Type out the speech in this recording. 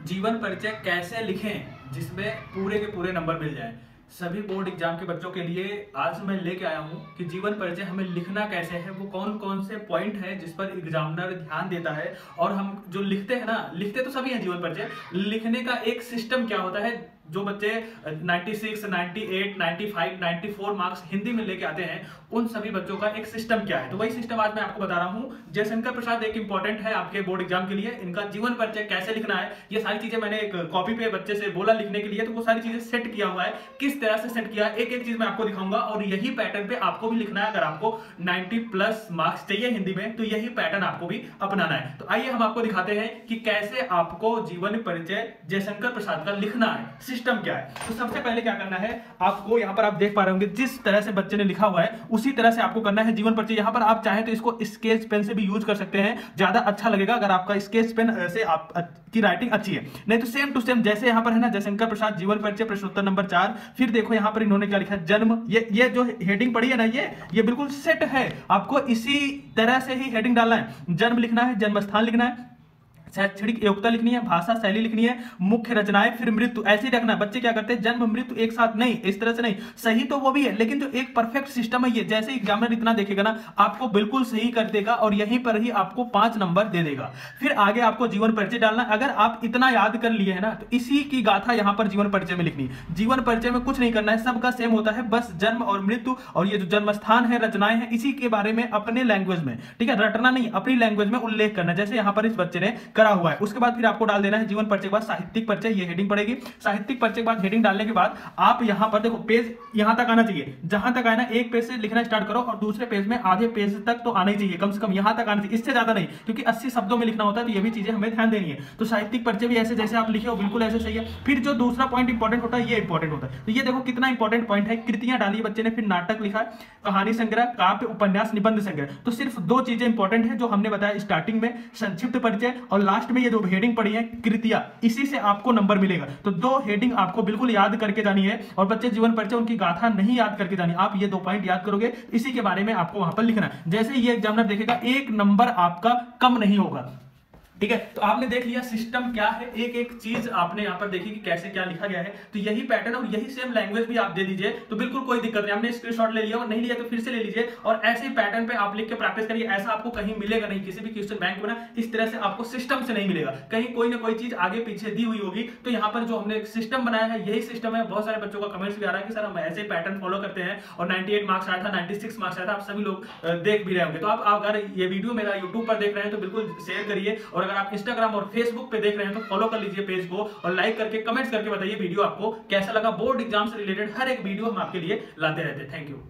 जीवन परिचय कैसे लिखें जिसमें पूरे के पूरे नंबर मिल जाएं। सभी बोर्ड एग्जाम के बच्चों के लिए आज मैं लेके आया हूं कि जीवन परिचय हमें लिखना कैसे है, वो कौन कौन से पॉइंट है जिस पर एग्जामिनर ध्यान देता है। और हम जो लिखते हैं ना, लिखते तो सभी हैं जीवन परिचय, लिखने का एक सिस्टम क्या होता है। जो बच्चे 96, 98, 95, 94 मार्क्स हिंदी में लेके आते हैं, उन सभी बच्चों का एक सिस्टम क्या है, तो वही सिस्टम आज मैं आपको बता रहा हूं। जयशंकर प्रसाद एक इंपॉर्टेंट है आपके बोर्ड एग्जाम के लिए, इनका जीवन परिचय कैसे लिखना है, ये सारी चीजें मैंने एक कॉपी पे बच्चे से बोला लिखने के लिए, तो वो सारी चीजें सेट किया हुआ है। किस तरह से सेट किया, एक एक चीज मैं आपको दिखाऊंगा और यही पैटर्न पे आपको भी लिखना है। अगर आपको 90+ मार्क्स चाहिए हिंदी में, तो यही पैटर्न आपको भी अपनाना है। तो आइए हम आपको दिखाते हैं कि कैसे आपको जीवन परिचय जयशंकर प्रसाद का लिखना है, सिस्टम क्या है। तो सबसे पहले क्या करना है, आपको यहां पर आप देख पा रहे होंगे जिस तरह से बच्चे ने लिखा हुआ है उसी तरह से आपको करना है जीवन परिचय। यहां पर आप चाहें तो इसको स्केच पेन से भी यूज कर सकते हैं, ज्यादा अच्छा लगेगा अगर आपका स्केच पेन से आपकी राइटिंग अच्छी है। नहीं तो सेम टू सेम जैसे यहां पर है ना, जयशंकर प्रसाद जीवन परिचय प्रश्नोत्तर नंबर 4। फिर देखो यहां पर इन्होंने क्या लिखा है, जन्म। ये जो हेडिंग पड़ी है ना, ये बिल्कुल सेट है। आपको इसी तरह से ही हेडिंग डालना है। जन्म लिखना है, जन्म स्थान लिखना है, शैक्षणिक योग्यता लिखनी है, भाषा शैली लिखनी है, मुख्य रचनाएं, फिर मृत्यु। ऐसे ही रखना है। बच्चे क्या करते हैं, जन्म मृत्यु एक साथ नहीं, इस तरह से नहीं। सही तो वो भी है, लेकिन जो एक परफेक्ट सिस्टम है ये, जैसे एग्जामिनर इतना देखेगा ना, आपको बिल्कुल सही कर देगा और यहीं पर ही आपको 5 नंबर दे देगा। फिर आगे आपको जीवन परिचय डालना। अगर आप इतना याद कर लिए है ना, तो इसी की गाथा यहां पर जीवन परिचय में लिखनी है। जीवन परिचय में कुछ नहीं करना है, सबका सेम होता है, बस जन्म और मृत्यु और ये जो जन्म स्थान है, रचनाएं हैं, इसी के बारे में अपने लैंग्वेज में, ठीक है, रटना नहीं, अपनी लैंग्वेज में उल्लेख करना, जैसे यहां पर इस बच्चे ने करा हुआ है। उसके बाद फिर आपको डाल देना है जीवन परिचय के बाद साहित्यिक परिचय, ये हेडिंग पड़ेगी। साहित्यिक परिचय के बाद हेडिंग डालने के बाद आप यहां पर देखो, पेज यहां तक आना चाहिए। जहां तक आए ना, एक पेज से लिखना स्टार्ट करो और दूसरे पेज में आधे पेज तक तो आना ही चाहिए, कम से कम यहां तक आना चाहिए, इससे ज्यादा नहीं, क्योंकि 80 शब्दों में लिखना होता है, तो ये भी चीजें हमें ध्यान देनी है। तो साहित्यिक परिचय भी ऐसे जैसे आप लिखे हो बिल्कुल ऐसे सही है। फिर जो दूसरा पॉइंट इंपॉर्टेंट होता है, ये इंपॉर्टेंट होता है। तो ये देखो कितना इंपॉर्टेंट पॉइंट है। कृतियां डाली बच्चे ने, फिर नाटक लिखा है, कहानी संग्रह, काव्य, उपन्यास, निबंध संग्रह। तो सिर्फ 2 चीजें इंपॉर्टेंट है जो हमने बताया स्टार्टिंग में, संक्षिप्त परिचय और लास्ट में ये जो हेडिंग पड़ी है कृतियां, इसी से आपको नंबर मिलेगा। तो 2 हेडिंग आपको बिल्कुल याद करके जानी है। और बच्चे जीवन परिचय उनकी गाथा नहीं याद करके जानी, आप ये 2 पॉइंट याद करोगे, इसी के बारे में आपको वहां पर लिखना है। जैसे ये एग्जामिनर देखेगा, 1 नंबर आपका कम नहीं होगा, ठीक है। तो आपने देख लिया सिस्टम क्या है, एक एक चीज आपने यहां पर देखी कि कैसे क्या लिखा गया है। तो यही पैटर्न और यही सेम लैंग्वेज भी आप दे दीजिए तो बिल्कुल कोई दिक्कत नहीं। आपने स्क्रीनशॉट ले लिया और नहीं लिया तो फिर से ले लीजिए और ऐसे ही पैटर्न पे आप लिख के प्रैक्टिस करिए। ऐसा आपको कहीं मिलेगा नहीं, किसी भी क्वेश्चन बैंक में ना इस तरह से आपको सिस्टम से नहीं मिलेगा, कहीं कोई ना कोई चीज आगे पीछे दी हुई होगी। तो यहाँ पर जो हमने सिस्टम बनाया है यही सिस्टम है। बहुत सारे बच्चों का कमेंट्स भी आ रहा है कि सर हम ऐसे पैटर्न फॉलो करते हैं और 98 मार्क्स आया था, 96 मार्क्स आया था। आप सभी लोग देख भी रहे होंगे। तो आप अगर ये वीडियो मेरा यूट्यूब पर देख रहे हैं तो बिल्कुल शेयर करिए, और अगर आप इंस्टाग्राम और फेसबुक पे देख रहे हैं तो फॉलो कर लीजिए पेज को और लाइक करके कमेंट्स करके बताइए वीडियो आपको कैसा लगा। बोर्ड एग्जाम से रिलेटेड हर एक वीडियो हम आपके लिए लाते रहते हैं। Thank you.